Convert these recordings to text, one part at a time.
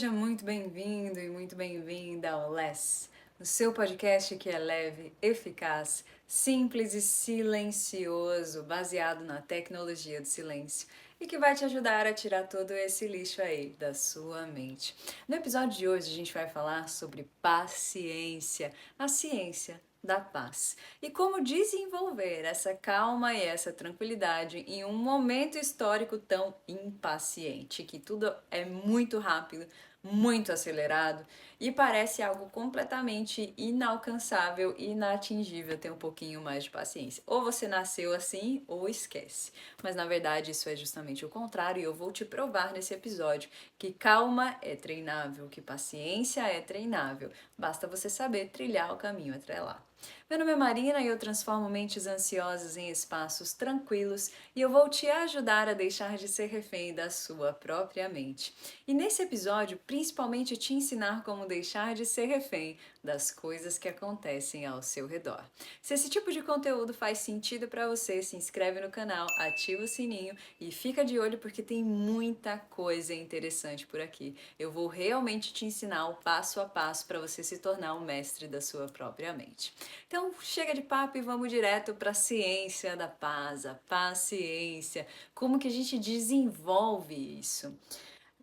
Seja muito bem-vindo e muito bem-vinda ao Less, o seu podcast que é leve, eficaz, simples e silencioso, baseado na tecnologia do silêncio e que vai te ajudar a tirar todo esse lixo aí da sua mente. No episódio de hoje a gente vai falar sobre paciência, a ciência da paz e como desenvolver essa calma e essa tranquilidade em um momento histórico tão impaciente, que tudo é muito rápido, muito acelerado e parece algo completamente inalcançável e inatingível ter um pouquinho mais de paciência. Ou você nasceu assim ou esquece. Mas na verdade isso é justamente o contrário e eu vou te provar nesse episódio que calma é treinável, que paciência é treinável. Basta você saber trilhar o caminho até lá. Meu nome é Marina e eu transformo mentes ansiosas em espaços tranquilos e eu vou te ajudar a deixar de ser refém da sua própria mente. E nesse episódio, principalmente te ensinar como deixar de ser refém das coisas que acontecem ao seu redor. Se esse tipo de conteúdo faz sentido para você, se inscreve no canal, ativa o sininho e fica de olho porque tem muita coisa interessante por aqui. Eu vou realmente te ensinar o passo a passo para você se tornar um mestre da sua própria mente. Então, chega de papo e vamos direto para a ciência da paz, a paciência. Como que a gente desenvolve isso?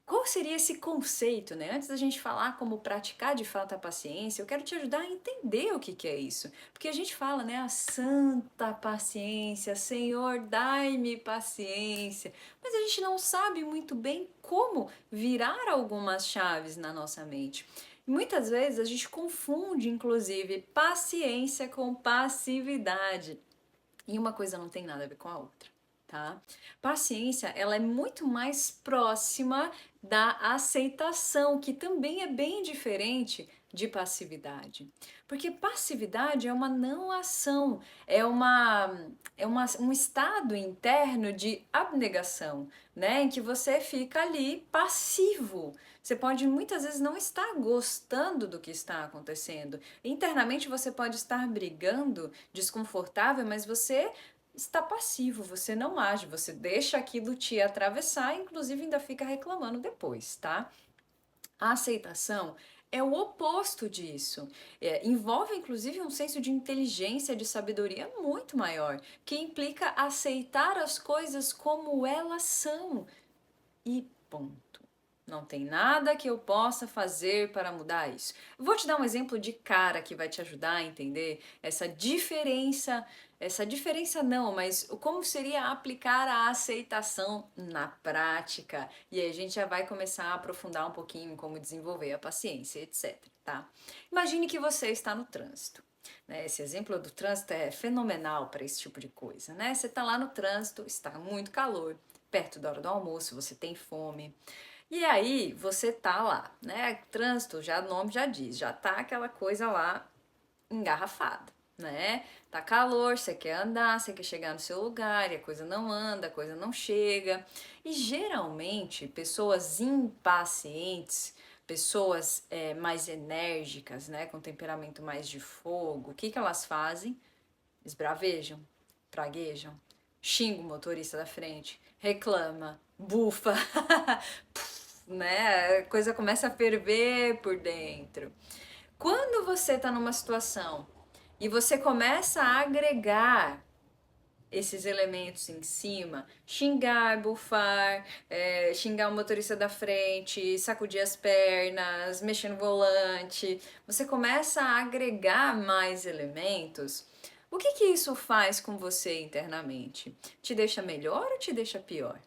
Qual seria esse conceito, né? Antes da gente falar como praticar de fato a paciência, eu quero te ajudar a entender o que que é isso. Porque a gente fala, né, a santa paciência, Senhor, dai-me paciência. Mas a gente não sabe muito bem como virar algumas chaves na nossa mente. Muitas vezes a gente confunde, inclusive, paciência com passividade. E uma coisa não tem nada a ver com a outra, tá? Paciência, ela é muito mais próxima da aceitação, que também é bem diferente de passividade. Porque passividade é uma não ação, um estado interno de abnegação, né? Em que você fica ali passivo. Você pode muitas vezes não estar gostando do que está acontecendo. Internamente você pode estar brigando, desconfortável, mas você está passivo, você não age, você deixa aquilo te atravessar, inclusive ainda fica reclamando depois, tá? A aceitação é o oposto disso. Envolve inclusive um senso de inteligência, de sabedoria muito maior, que implica aceitar as coisas como elas são e ponto. Não tem nada que eu possa fazer para mudar isso. Vou te dar um exemplo de cara que vai te ajudar a entender essa diferença não, mas como seria aplicar a aceitação na prática. E aí a gente já vai começar a aprofundar um pouquinho em como desenvolver a paciência, etc, tá? Imagine que você está no trânsito. Né? Esse exemplo do trânsito é fenomenal para esse tipo de coisa, né? Você está lá no trânsito, está muito calor, perto da hora do almoço, você tem fome. E aí você tá lá, né? Trânsito, já o nome já diz, já tá aquela coisa lá engarrafada, né? Tá calor, você quer andar, você quer chegar no seu lugar, e a coisa não anda, a coisa não chega. E geralmente pessoas impacientes, pessoas mais enérgicas, né? Com temperamento mais de fogo, o que que elas fazem? Esbravejam, praguejam, xinga o motorista da frente, reclama, bufa, né? A coisa começa a ferver por dentro. Quando você está numa situação e você começa a agregar esses elementos em cima, xingar, bufar, xingar o motorista da frente, sacudir as pernas, mexer no volante, você começa a agregar mais elementos. O que que isso faz com você internamente? Te deixa melhor ou te deixa pior?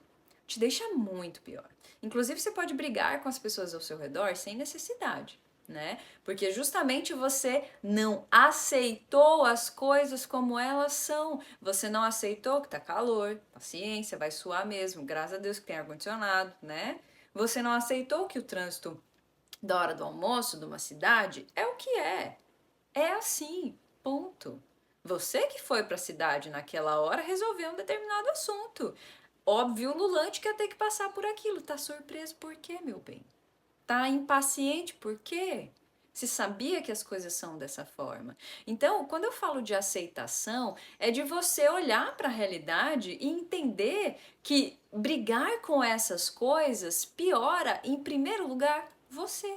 Te deixa muito pior. Inclusive, você pode brigar com as pessoas ao seu redor sem necessidade, né? Porque justamente você não aceitou as coisas como elas são. Você não aceitou que tá calor, paciência, vai suar mesmo, graças a Deus que tem ar-condicionado, né? Você não aceitou que o trânsito da hora do almoço de uma cidade é o que é. É assim, ponto. Você que foi para a cidade naquela hora resolveu um determinado assunto. Óbvio, o Lulante quer ter que passar por aquilo. Tá surpreso por quê, meu bem? Tá impaciente por quê? Se sabia que as coisas são dessa forma. Então, quando eu falo de aceitação, é de você olhar para a realidade e entender que brigar com essas coisas piora, em primeiro lugar, Você.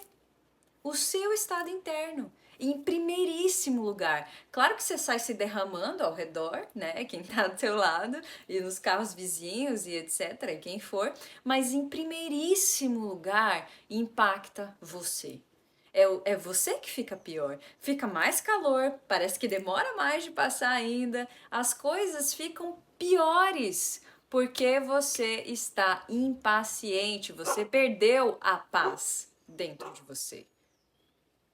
O seu estado interno. Em primeiríssimo lugar. Claro que você sai se derramando ao redor, né? Quem tá do seu lado, e nos carros vizinhos e etc, e quem for, mas em primeiríssimo lugar impacta você. É você que fica pior. Fica mais calor, parece que demora mais de passar ainda, as coisas ficam piores. Porque você está impaciente, você perdeu a paz dentro de você.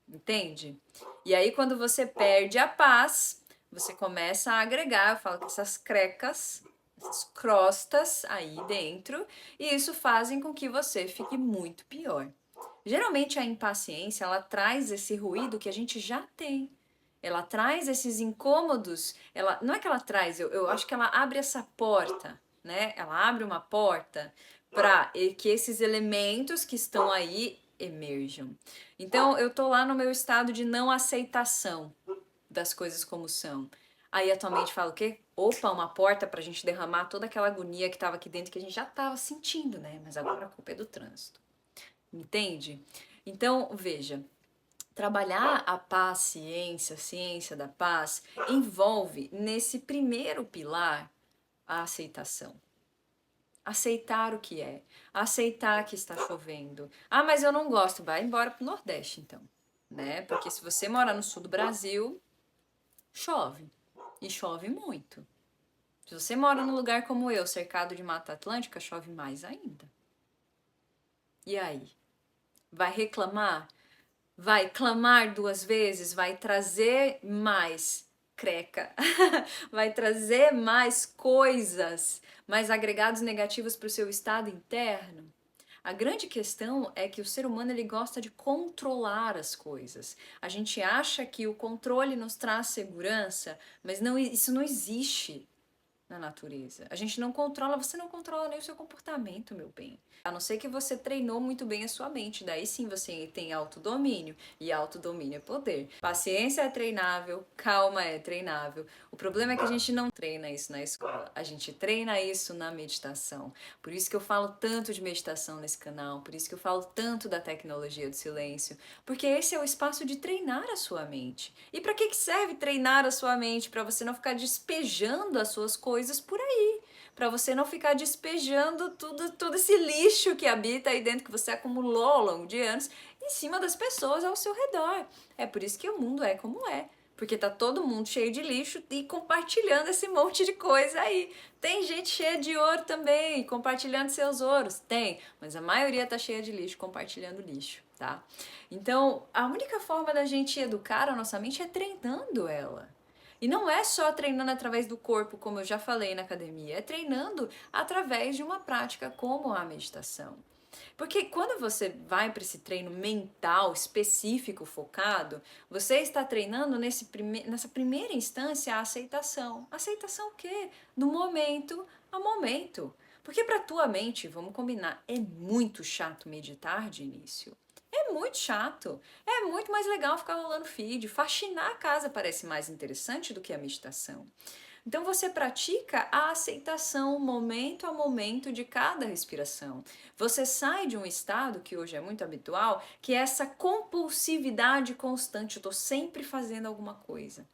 Entende? E aí, quando você perde a paz, você começa a agregar, eu falo que essas crecas, essas crostas aí dentro, e isso fazem com que você fique muito pior. Geralmente a impaciência, ela traz esse ruído que a gente já tem. Ela traz esses incômodos, ela não é que ela traz, eu acho que ela abre essa porta, né? Ela abre uma porta para que esses elementos que estão aí emerjam. Então eu tô lá no meu estado de não aceitação das coisas como são. Aí a tua mente fala o quê? Opa, uma porta pra gente derramar toda aquela agonia que tava aqui dentro que a gente já tava sentindo, né? Mas agora a culpa é do trânsito. Entende? Então, veja, trabalhar a paciência, a ciência da paz, envolve nesse primeiro pilar a aceitação. Aceitar o que é, aceitar que está chovendo. Ah, mas eu não gosto, vai embora pro Nordeste então, né? Porque se você mora no sul do Brasil, chove, e chove muito. Se você mora num lugar como eu, cercado de Mata Atlântica, chove mais ainda. E aí? Vai reclamar? Vai clamar 2 vezes? Vai trazer mais creca? Vai trazer mais coisas, mais agregados negativos para o seu estado interno? A grande questão é que o ser humano ele gosta de controlar as coisas. A gente acha que o controle nos traz segurança, mas não, isso não existe na natureza. A gente não controla, você não controla nem o seu comportamento, meu bem. A não ser que você treinou muito bem a sua mente, daí sim você tem autodomínio, e autodomínio é poder. Paciência é treinável, calma é treinável. O problema é que a gente não treina isso na escola, a gente treina isso na meditação. Por isso que eu falo tanto de meditação nesse canal, por isso que eu falo tanto da tecnologia do silêncio, porque esse é o espaço de treinar a sua mente. E para que serve treinar a sua mente? Para você não ficar despejando as suas coisas por aí, para você não ficar despejando todo esse lixo que habita aí dentro, que você acumulou ao longo de anos, em cima das pessoas ao seu redor. É por isso que o mundo é como é. Porque tá todo mundo cheio de lixo e compartilhando esse monte de coisa aí. Tem gente cheia de ouro também, compartilhando seus ouros. Tem, mas a maioria tá cheia de lixo, compartilhando lixo, tá? Então, a única forma da gente educar a nossa mente é treinando ela. E não é só treinando através do corpo, como eu já falei na academia, é treinando através de uma prática como a meditação. Porque quando você vai para esse treino mental específico, focado, você está treinando nessa primeira instância a aceitação. Aceitação o quê? Do momento a momento. Porque para tua mente, vamos combinar, é muito chato meditar de início. É muito chato. É muito mais legal ficar rolando feed. Faxinar a casa parece mais interessante do que a meditação. Então você pratica a aceitação momento a momento de cada respiração. Você sai de um estado que hoje é muito habitual, que é essa compulsividade constante. Eu estou sempre fazendo alguma coisa.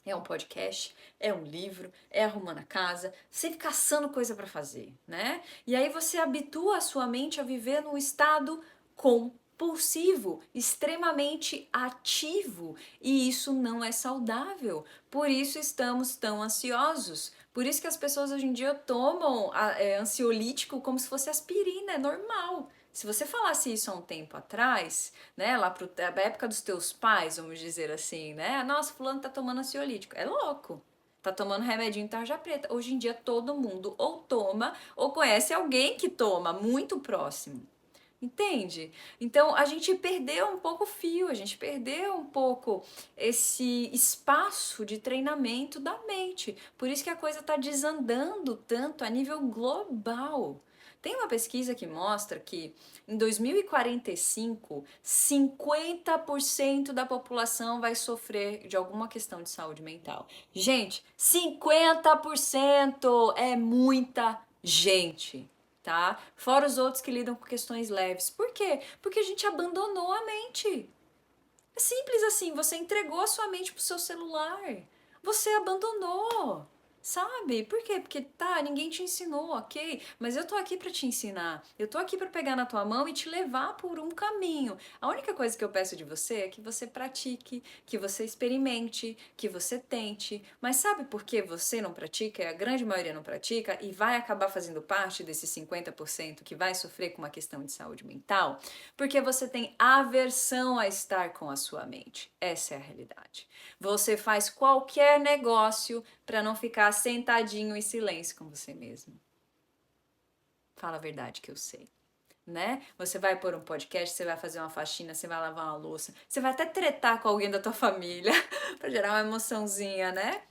É um podcast, é um livro, é arrumando a casa, sempre caçando coisa para fazer, né? E aí você habitua a sua mente a viver num estado compulsivo, extremamente ativo, e isso não é saudável. Por isso estamos tão ansiosos. Por isso que as pessoas hoje em dia tomam ansiolítico como se fosse aspirina, é normal. Se você falasse isso há um tempo atrás, né, lá da época dos teus pais, vamos dizer assim, né, nossa, fulano tá tomando ansiolítico, é louco, tá tomando remedinho tarja preta. Hoje em dia todo mundo ou toma ou conhece alguém que toma, muito próximo. Entende? Então a gente perdeu um pouco o fio, a gente perdeu um pouco esse espaço de treinamento da mente. Por isso que a coisa está desandando tanto a nível global. Tem uma pesquisa que mostra que em 2045, 50% da população vai sofrer de alguma questão de saúde mental. Gente, 50% é muita gente. tá? Fora os outros que lidam com questões leves. Por quê? Porque a gente abandonou a mente. É simples assim, você entregou a sua mente pro seu celular. Você abandonou. Sabe? Por quê? Porque tá, ninguém te ensinou, ok? Mas eu tô aqui pra te ensinar. Eu tô aqui pra pegar na tua mão e te levar por um caminho. A única coisa que eu peço de você é que você pratique, que você experimente, que você tente. Mas sabe por que você não pratica e a grande maioria não pratica e vai acabar fazendo parte desses 50% que vai sofrer com uma questão de saúde mental? Porque você tem aversão a estar com a sua mente. Essa é a realidade. Você faz qualquer negócio para não ficar sentadinho em silêncio com você mesmo. Fala a verdade que eu sei. Né? Você vai pôr um podcast, você vai fazer uma faxina, você vai lavar uma louça, você vai até tretar com alguém da tua família para gerar uma emoçãozinha, né?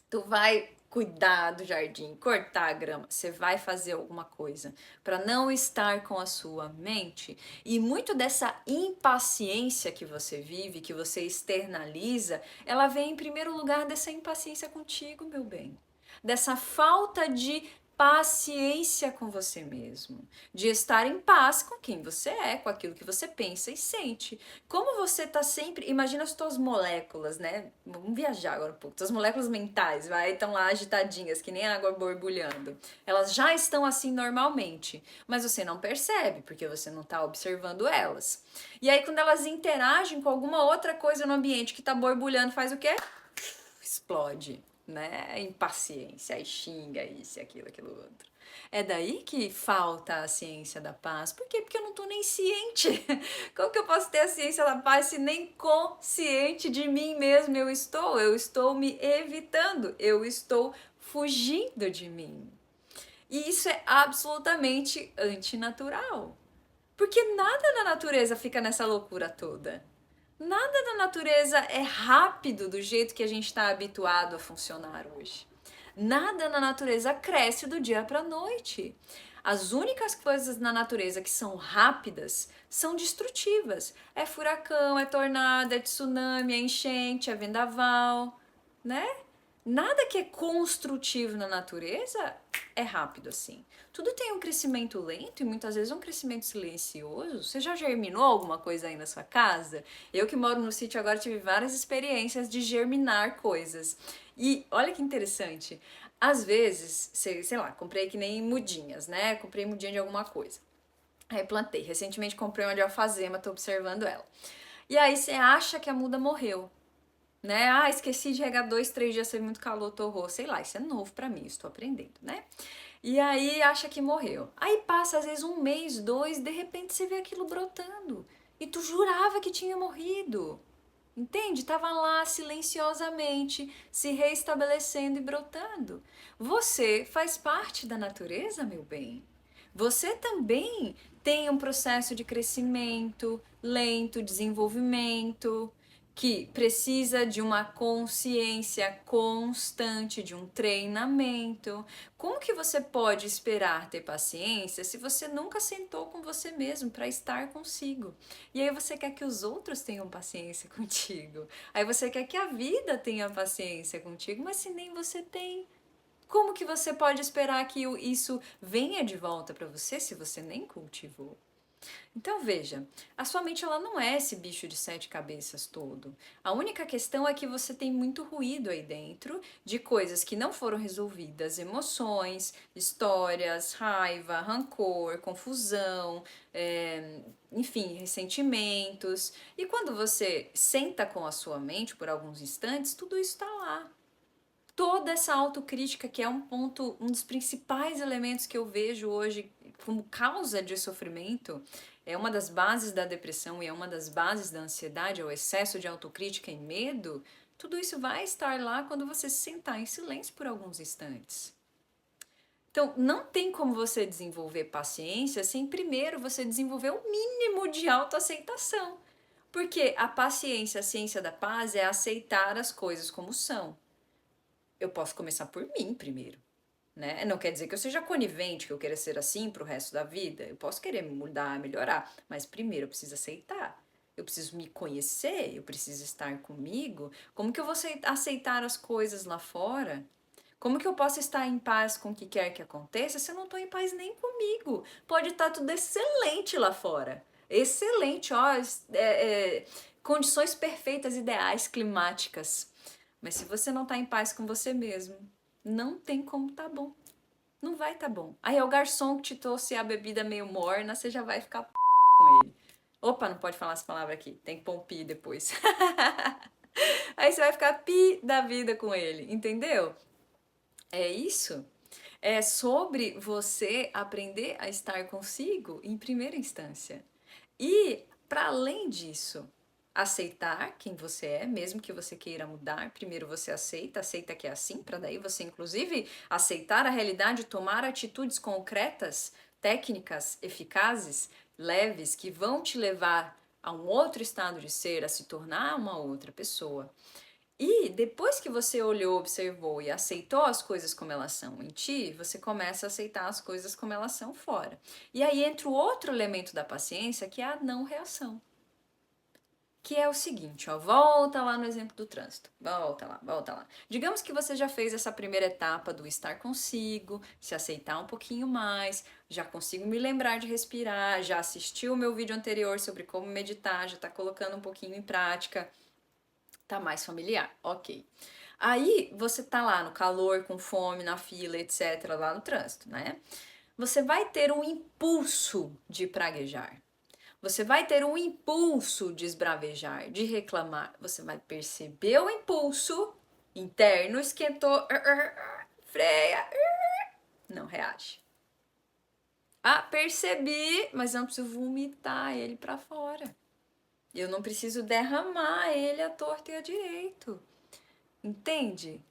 Tu vai cuidar do jardim, cortar a grama, você vai fazer alguma coisa para não estar com a sua mente. E muito dessa impaciência que você vive, que você externaliza, ela vem em primeiro lugar dessa impaciência contigo, meu bem. Dessa falta de paciência com você mesmo, de estar em paz com quem você é, com aquilo que você pensa e sente. Como você tá sempre, imagina as tuas moléculas, né? Vamos viajar agora um pouco. Tuas moléculas mentais, vai, estão lá agitadinhas, que nem água borbulhando. Elas já estão assim normalmente, mas você não percebe, porque você não tá observando elas. E aí quando elas interagem com alguma outra coisa no ambiente que tá borbulhando, faz o quê? Explode, né? Impaciência, aí xinga isso, aquilo, outro. É daí que falta a ciência da paz. Por quê? Porque eu não tô nem ciente. Como que eu posso ter a ciência da paz se nem consciente de mim mesmo eu estou? Eu estou me evitando, eu estou fugindo de mim. E isso é absolutamente antinatural. Porque nada na natureza fica nessa loucura toda. Nada na natureza é rápido do jeito que a gente está habituado a funcionar hoje. Nada na natureza cresce do dia para a noite. As únicas coisas na natureza que são rápidas são destrutivas. É furacão, é tornado, é tsunami, é enchente, é vendaval, né? Nada que é construtivo na natureza é rápido assim. Tudo tem um crescimento lento e muitas vezes um crescimento silencioso. Você já germinou alguma coisa aí na sua casa? Eu que moro no sítio agora tive várias experiências de germinar coisas. E olha que interessante. Às vezes, sei lá, comprei que nem mudinhas, né? Comprei mudinha de alguma coisa. Aí plantei. Recentemente comprei uma de alfazema, tô observando ela. E aí você acha que a muda morreu, né? Ah, esqueci de regar 2, 3 dias, teve muito calor, torrou, sei lá, isso é novo pra mim, estou aprendendo, né? E aí acha que morreu. Aí passa às vezes um mês, dois, de repente você vê aquilo brotando. E tu jurava que tinha morrido. Entende? Tava lá silenciosamente, se reestabelecendo e brotando. Você faz parte da natureza, meu bem. Você também tem um processo de crescimento lento, desenvolvimento, que precisa de uma consciência constante, de um treinamento. Como que você pode esperar ter paciência se você nunca sentou com você mesmo para estar consigo? E aí você quer que os outros tenham paciência contigo. Aí você quer que a vida tenha paciência contigo, mas se nem você tem, como que você pode esperar que isso venha de volta para você se você nem cultivou? Então veja, a sua mente ela não é esse bicho de 7 cabeças todo. A única questão é que você tem muito ruído aí dentro de coisas que não foram resolvidas, emoções, histórias, raiva, rancor, confusão, enfim, ressentimentos. E quando você senta com a sua mente por alguns instantes, tudo isso está lá. Toda essa autocrítica, que é um ponto, um dos principais elementos que eu vejo hoje como causa de sofrimento, é uma das bases da depressão e é uma das bases da ansiedade, é o excesso de autocrítica e medo. Tudo isso vai estar lá quando você se sentar em silêncio por alguns instantes. Então, não tem como você desenvolver paciência sem primeiro você desenvolver o mínimo de autoaceitação. Porque a paciência, a ciência da paz é aceitar as coisas como são. Eu posso começar por mim primeiro, né? Não quer dizer que eu seja conivente, que eu queira ser assim pro resto da vida. Eu posso querer mudar, melhorar, mas primeiro eu preciso aceitar. Eu preciso me conhecer, eu preciso estar comigo. Como que eu vou aceitar as coisas lá fora? Como que eu posso estar em paz com o que quer que aconteça se eu não estou em paz nem comigo? Pode estar tudo excelente lá fora. Excelente, ó, condições perfeitas, ideais, climáticas. Mas se você não está em paz com você mesmo, não tem como tá bom. Não vai tá bom. Aí é o garçom que te trouxe a bebida meio morna, você já vai ficar com ele. Opa, não pode falar essa palavra aqui. Tem que pôr um pi depois. Aí você vai ficar pi da vida com ele, entendeu? É isso. É sobre você aprender a estar consigo em primeira instância. E, para além disso, aceitar quem você é, mesmo que você queira mudar. Primeiro você aceita que é assim, para daí você, inclusive, aceitar a realidade, tomar atitudes concretas, técnicas, eficazes, leves, que vão te levar a um outro estado de ser, a se tornar uma outra pessoa. E depois que você olhou, observou e aceitou as coisas como elas são em ti, você começa a aceitar as coisas como elas são fora. E aí entra o outro elemento da paciência, que é a não reação. Que é o seguinte, ó, volta lá no exemplo do trânsito. Volta lá, volta lá. Digamos que você já fez essa primeira etapa do estar consigo, se aceitar um pouquinho mais, já consigo me lembrar de respirar, já assistiu o meu vídeo anterior sobre como meditar, já está colocando um pouquinho em prática. Tá mais familiar, ok. Aí você tá lá no calor, com fome, na fila, etc, lá no trânsito, né? Você vai ter um impulso de praguejar. Você vai ter um impulso de esbravejar, de reclamar. Você vai perceber o impulso interno, esquentou, freia, não reage. Ah, percebi, mas eu não preciso vomitar ele pra fora. Eu não preciso derramar ele à torta e à direito. Entende?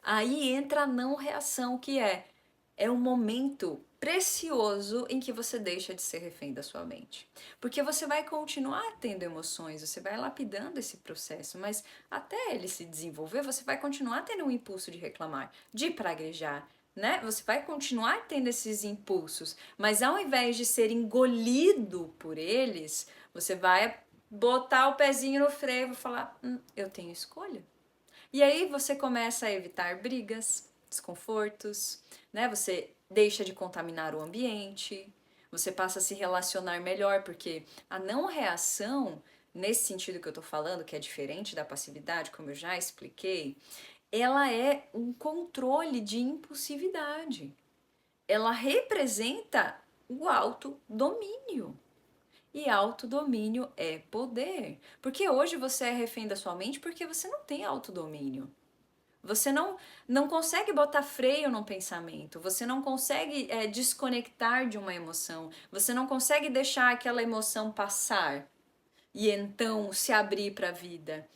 Aí entra a não reação, que é um momento precioso em que você deixa de ser refém da sua mente. Porque você vai continuar tendo emoções, você vai lapidando esse processo, mas até ele se desenvolver, você vai continuar tendo um impulso de reclamar, de praguejar, né? Você vai continuar tendo esses impulsos, mas ao invés de ser engolido por eles, você vai botar o pezinho no freio e falar: eu tenho escolha. E aí você começa a evitar brigas, desconfortos, né? Você deixa de contaminar o ambiente, você passa a se relacionar melhor, porque a não reação, nesse sentido que eu tô falando, que é diferente da passividade, como eu já expliquei, ela é um controle de impulsividade. Ela representa o autodomínio. E autodomínio é poder. Porque hoje você é refém da sua mente porque você não tem autodomínio. Você não consegue botar freio no pensamento, você não consegue desconectar de uma emoção, você não consegue deixar aquela emoção passar e então se abrir para a vida.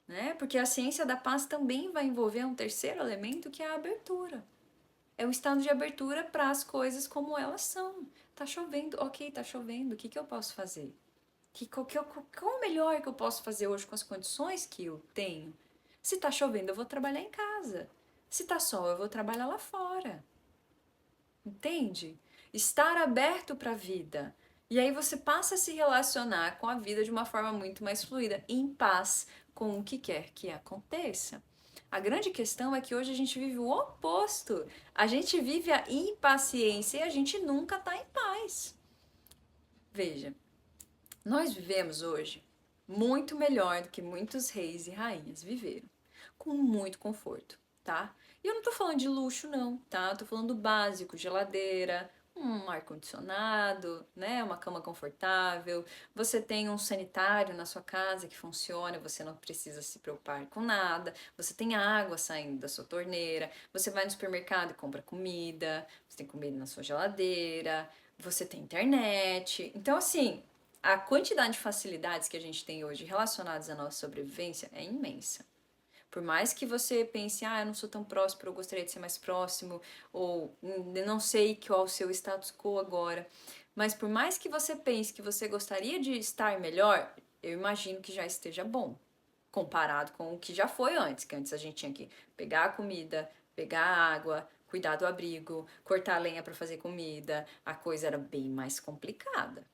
Né? Porque a ciência da paz também vai envolver um terceiro elemento que é a abertura. É o estado de abertura para as coisas como elas são. Tá chovendo, ok, tá chovendo, o que, que eu posso fazer? Qual o melhor que eu posso fazer hoje com as condições que eu tenho? Se tá chovendo, eu vou trabalhar em casa. Se tá sol, eu vou trabalhar lá fora. Entende? Estar aberto para a vida. E aí você passa a se relacionar com a vida de uma forma muito mais fluida, em paz com o que quer que aconteça. A grande questão é que hoje a gente vive o oposto. A gente vive a impaciência e a gente nunca tá em paz. Veja, nós vivemos hoje muito melhor do que muitos reis e rainhas viveram, com muito conforto, tá? E eu não tô falando de luxo não, tá? Eu tô falando do básico, geladeira, um ar-condicionado, né? Uma cama confortável, você tem um sanitário na sua casa que funciona, você não precisa se preocupar com nada, você tem água saindo da sua torneira, você vai no supermercado e compra comida, você tem comida na sua geladeira, você tem internet. Então, assim, a quantidade de facilidades que a gente tem hoje relacionadas à nossa sobrevivência é imensa. Por mais que você pense, eu não sou tão próximo, eu gostaria de ser mais próximo, ou não sei qual é o seu status quo agora, mas por mais que você pense que você gostaria de estar melhor, eu imagino que já esteja bom, comparado com o que já foi antes, que antes a gente tinha que pegar a comida, pegar a água, cuidar do abrigo, cortar a lenha para fazer comida, a coisa era bem mais complicada.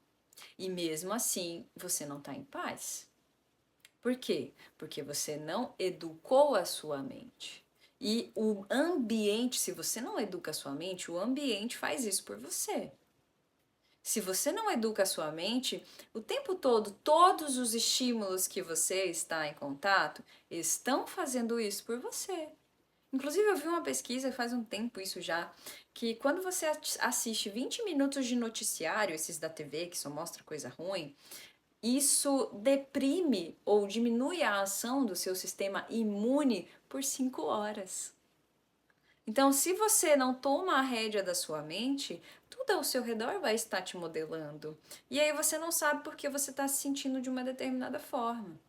E mesmo assim, você não está em paz. Por quê? Porque você não educou a sua mente. E o ambiente, se você não educa a sua mente, o ambiente faz isso por você. Se você não educa a sua mente, o tempo todo, todos os estímulos que você está em contato estão fazendo isso por você. Inclusive, eu vi uma pesquisa faz um tempo isso já, que quando você assiste 20 minutos de noticiário, esses da TV que só mostra coisa ruim, isso deprime ou diminui a ação do seu sistema imune por 5 horas. Então, se você não toma a rédea da sua mente, tudo ao seu redor vai estar te modelando. E aí você não sabe por que você está se sentindo de uma determinada forma.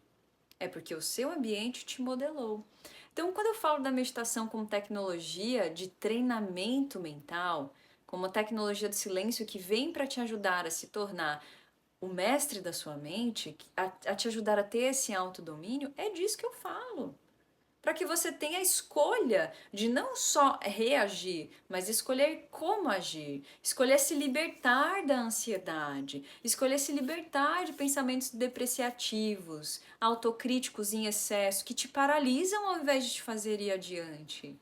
É porque o seu ambiente te modelou. Então, quando eu falo da meditação como tecnologia de treinamento mental, como uma tecnologia do silêncio que vem para te ajudar a se tornar o mestre da sua mente, a te ajudar a ter esse autodomínio, é disso que eu falo. Para que você tenha a escolha de não só reagir, mas escolher como agir, escolher se libertar da ansiedade, escolher se libertar de pensamentos depreciativos, autocríticos em excesso, que te paralisam ao invés de te fazer ir adiante.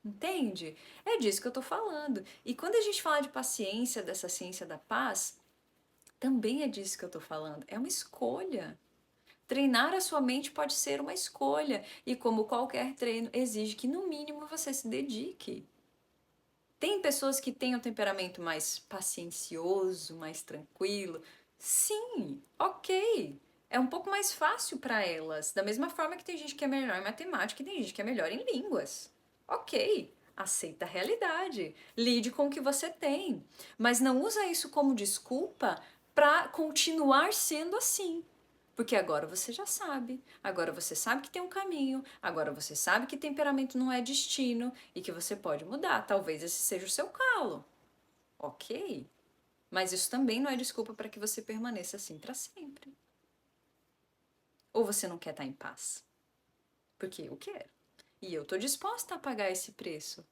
Entende? É disso que eu tô falando. E quando a gente fala de paciência, dessa ciência da paz, também é disso que eu tô falando. É uma escolha. Treinar a sua mente pode ser uma escolha e, como qualquer treino, exige que no mínimo você se dedique. Tem pessoas que têm um temperamento mais paciencioso, mais tranquilo. Sim, ok. É um pouco mais fácil para elas. Da mesma forma que tem gente que é melhor em matemática e tem gente que é melhor em línguas. Ok. Aceita a realidade. Lide com o que você tem. Mas não usa isso como desculpa para continuar sendo assim. Porque agora você já sabe, agora você sabe que tem um caminho, agora você sabe que temperamento não é destino e que você pode mudar. Talvez esse seja o seu calo. Ok. Mas isso também não é desculpa para que você permaneça assim para sempre. Ou você não quer estar em paz? Porque eu quero. E eu estou disposta a pagar esse preço.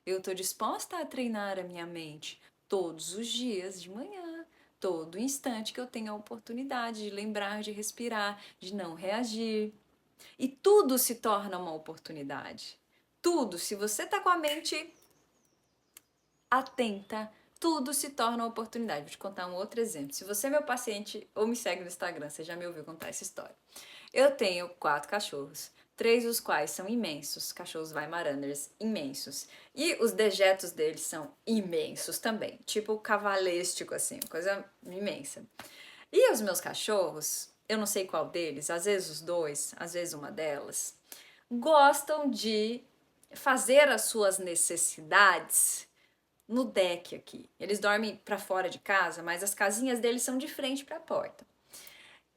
Eu estou disposta a treinar a minha mente todos os dias de manhã, todo instante que eu tenho a oportunidade de lembrar, de respirar, de não reagir. E tudo se torna uma oportunidade. Tudo. Se você está com a mente atenta, tudo se torna uma oportunidade. Vou te contar um outro exemplo. Se você é meu paciente ou me segue no Instagram, você já me ouviu contar essa história. Eu tenho 4 cachorros, 3 dos quais são imensos, cachorros Weimaraners imensos. E os dejetos deles são imensos também, tipo cavalístico assim, coisa imensa. E os meus cachorros, eu não sei qual deles, às vezes os dois, às vezes uma delas, gostam de fazer as suas necessidades no deck aqui. Eles dormem para fora de casa, mas as casinhas deles são de frente para a porta.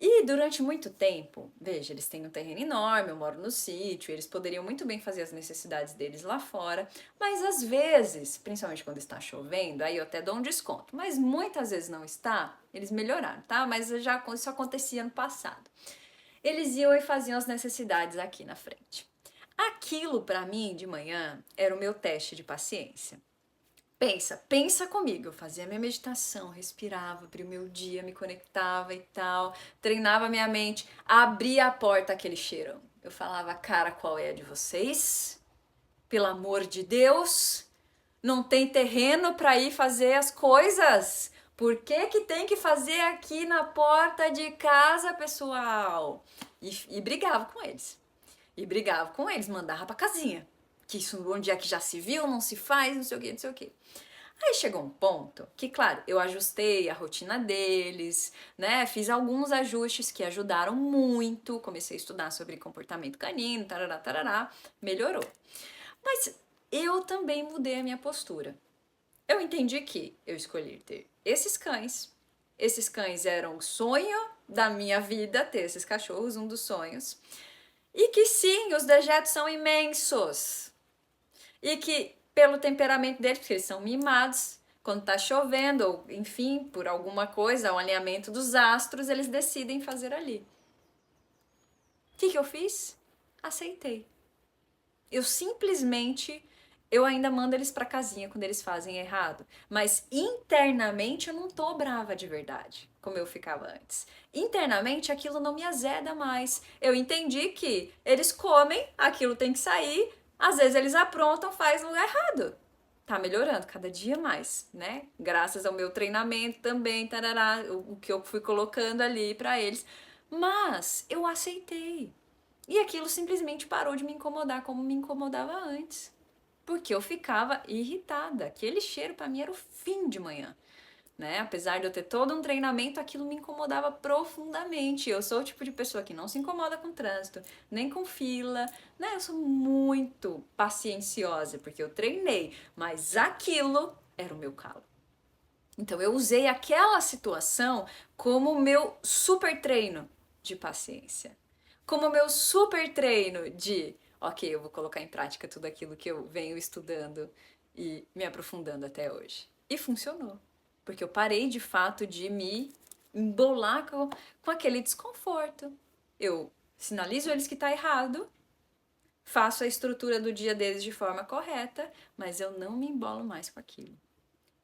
E durante muito tempo, veja, eles têm um terreno enorme, eu moro no sítio, eles poderiam muito bem fazer as necessidades deles lá fora, mas às vezes, principalmente quando está chovendo, aí eu até dou um desconto, mas muitas vezes não está, eles melhoraram, tá? Mas já isso acontecia no passado. Eles iam e faziam as necessidades aqui na frente. Aquilo para mim de manhã era o meu teste de paciência. Pensa comigo. Eu fazia minha meditação, respirava, abria o meu dia, me conectava e tal, treinava minha mente, abria a porta, aquele cheirão. Eu falava, cara, qual é a de vocês? Pelo amor de Deus, não tem terreno para ir fazer as coisas? Por que que tem que fazer aqui na porta de casa, pessoal? E brigava com eles. E brigava com eles, mandava pra casinha. Que isso onde é que já se viu, não se faz, não sei o que, não sei o que. Aí chegou um ponto que, claro, eu ajustei a rotina deles, né? Fiz alguns ajustes que ajudaram muito. Comecei a estudar sobre comportamento canino, tarará, tarará, melhorou. Mas eu também mudei a minha postura. Eu entendi que eu escolhi ter esses cães. Esses cães eram o sonho da minha vida, ter esses cachorros, um dos sonhos. E que sim, os dejetos são imensos. E que, pelo temperamento deles, porque eles são mimados, quando tá chovendo, ou enfim, por alguma coisa, o alinhamento dos astros, eles decidem fazer ali. O que eu fiz? Aceitei. Eu simplesmente, eu ainda mando eles pra casinha quando eles fazem errado, mas internamente eu não tô brava de verdade, como eu ficava antes. Internamente aquilo não me azeda mais. Eu entendi que eles comem, aquilo tem que sair, Às vezes eles aprontam, faz no lugar errado. Tá melhorando cada dia mais, né? Graças ao meu treinamento também, tarará, o que eu fui colocando ali pra eles. Mas eu aceitei. E aquilo simplesmente parou de me incomodar como me incomodava antes. Porque eu ficava irritada. Aquele cheiro pra mim era o fim de manhã. Né? Apesar de eu ter todo um treinamento, aquilo me incomodava profundamente. Eu sou o tipo de pessoa que não se incomoda com trânsito, nem com fila, né? Eu sou muito pacienciosa, porque eu treinei, mas aquilo era o meu calo. Então eu usei aquela situação como o meu super treino de paciência. Como o meu super treino de, ok, eu vou colocar em prática tudo aquilo que eu venho estudando e me aprofundando até hoje. E funcionou. Porque eu parei de fato de me embolar com aquele desconforto. Eu sinalizo eles que está errado, faço a estrutura do dia deles de forma correta, mas eu não me embolo mais com aquilo.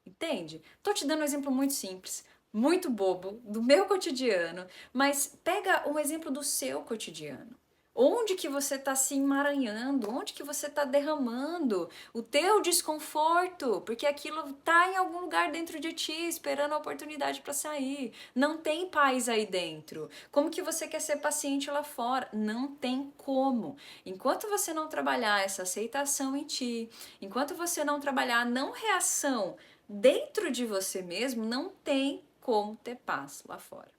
Entende? Tô te dando um exemplo muito simples, muito bobo, do meu cotidiano, mas pega um exemplo do seu cotidiano. Onde que você tá se emaranhando? Onde que você tá derramando o teu desconforto? Porque aquilo tá em algum lugar dentro de ti, esperando a oportunidade para sair. Não tem paz aí dentro. Como que você quer ser paciente lá fora? Não tem como. Enquanto você não trabalhar essa aceitação em ti, enquanto você não trabalhar a não reação dentro de você mesmo, não tem como ter paz lá fora,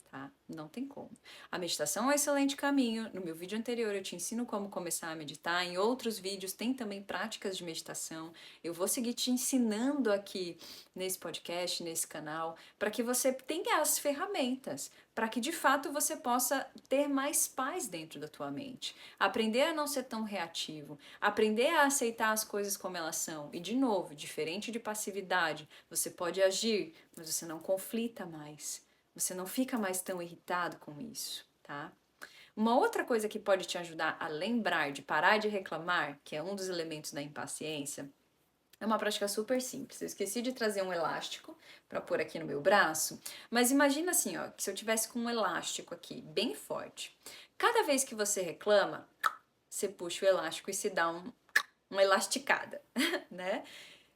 tá? Não tem como. A meditação é um excelente caminho. No meu vídeo anterior eu te ensino como começar a meditar. Em outros vídeos tem também práticas de meditação. Eu vou seguir te ensinando aqui nesse podcast, nesse canal, para que você tenha as ferramentas, para que de fato você possa ter mais paz dentro da tua mente. Aprender a não ser tão reativo, aprender a aceitar as coisas como elas são. E de novo, diferente de passividade, você pode agir, mas você não conflita mais. Você não fica mais tão irritado com isso, tá? Uma outra coisa que pode te ajudar a lembrar de parar de reclamar, que é um dos elementos da impaciência, é uma prática super simples. Eu esqueci de trazer um elástico para pôr aqui no meu braço, mas imagina assim, ó, que se eu tivesse com um elástico aqui, bem forte. Cada vez que você reclama, você puxa o elástico e se dá uma elasticada, né?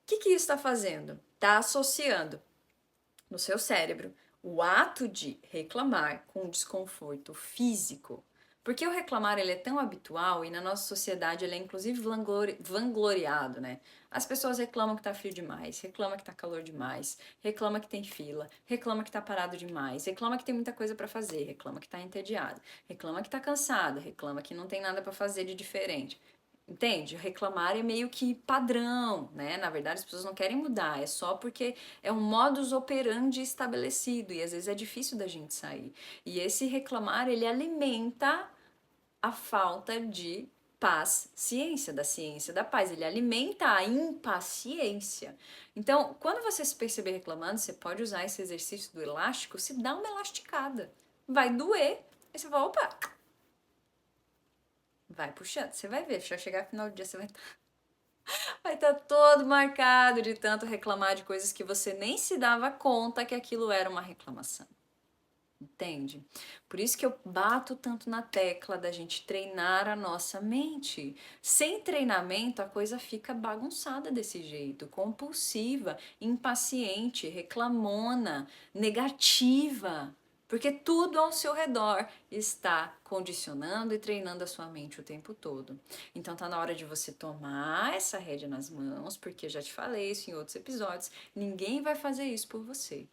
O que isso está fazendo? Está associando no seu cérebro o ato de reclamar com o desconforto físico. Porque o reclamar ele é tão habitual e na nossa sociedade ele é inclusive vangloriado, né? As pessoas reclamam que tá frio demais, reclamam que tá calor demais, reclamam que tem fila, reclamam que tá parado demais, reclamam que tem muita coisa para fazer, reclamam que tá entediado, reclamam que tá cansado, reclamam que não tem nada para fazer de diferente. Entende? Reclamar é meio que padrão, né? Na verdade, as pessoas não querem mudar, é só porque é um modus operandi estabelecido e às vezes é difícil da gente sair. E esse reclamar, ele alimenta a falta de paz, ciência da paz, ele alimenta a impaciência. Então, quando você se perceber reclamando, você pode usar esse exercício do elástico, se dá uma elasticada. Vai doer, aí você fala, opa, vai puxando, você vai ver, já chegar no final do dia, você vai estar todo marcado de tanto reclamar de coisas que você nem se dava conta que aquilo era uma reclamação. Entende? Por isso que eu bato tanto na tecla da gente treinar a nossa mente. Sem treinamento, a coisa fica bagunçada desse jeito, compulsiva, impaciente, reclamona, negativa. Porque tudo ao seu redor está condicionando e treinando a sua mente o tempo todo. Então tá na hora de você tomar essa rédea nas mãos, porque eu já te falei isso em outros episódios, ninguém vai fazer isso por você.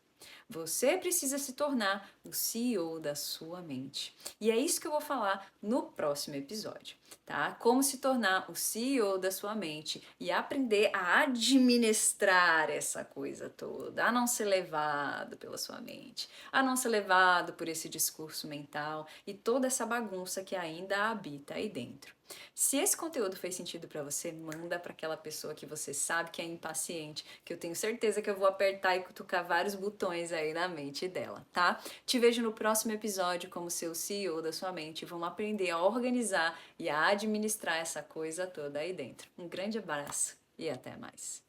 Você precisa se tornar o CEO da sua mente. E é isso que eu vou falar no próximo episódio, tá? Como se tornar o CEO da sua mente e aprender a administrar essa coisa toda, a não ser levado pela sua mente, a não ser levado por esse discurso mental e toda essa bagunça que ainda habita aí dentro. Se esse conteúdo fez sentido para você, manda para aquela pessoa que você sabe que é impaciente, que eu tenho certeza que eu vou apertar e cutucar vários botões aí na mente dela, tá? Te vejo no próximo episódio como seu CEO da sua mente. Vamos aprender a organizar e a administrar essa coisa toda aí dentro. Um grande abraço e até mais.